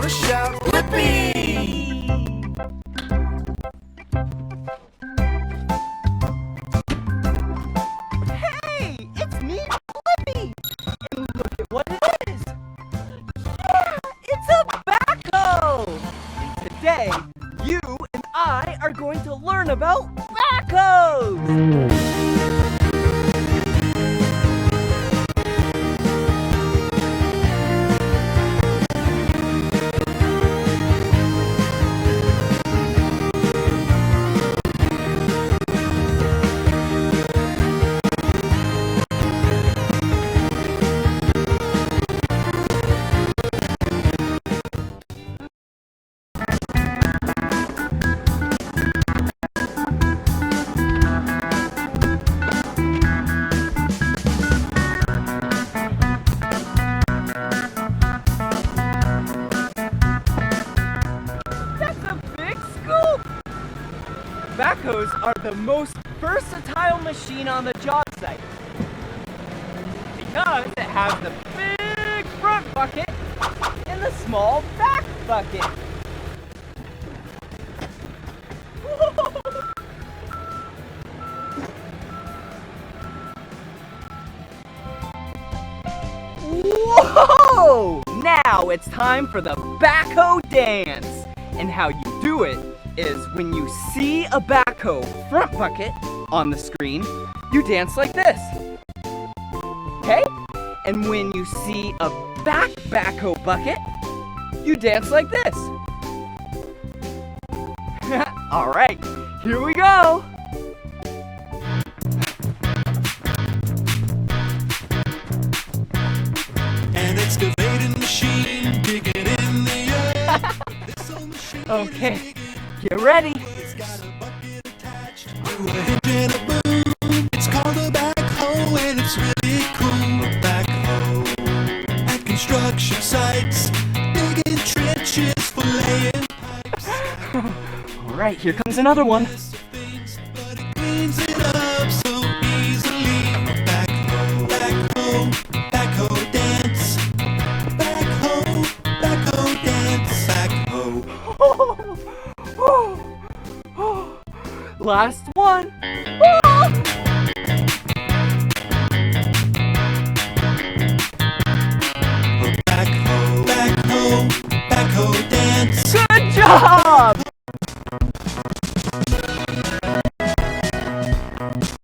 gonna shout, Blippi! Hey, it's me, Blippi! And look at what it is! Yeah, it's a backhoe! And today, you and I are going to learn about backhoes! Backhoes are the most versatile machine on the job site because it has the big front bucket and the small back bucket. Whoa! Now it's time for the Backhoe Dance. And how you do it is when you see a backhoe front bucket on the screen, you dance like this. Okay? And when you see a back backhoe bucket, you dance like this. All right, here we go. An excavating machine digging in the earth. Okay, get ready. It's got a bucket attached to a hinge and a boom. It's called a backhoe and it's really cool. A backhoe at construction sites, digging trenches for laying pipes. All right, here comes another one. But it cleans it up so easily. A backhoe, backhoe, backhoe dance. Backhoe, backhoe dance. Backhoe. Last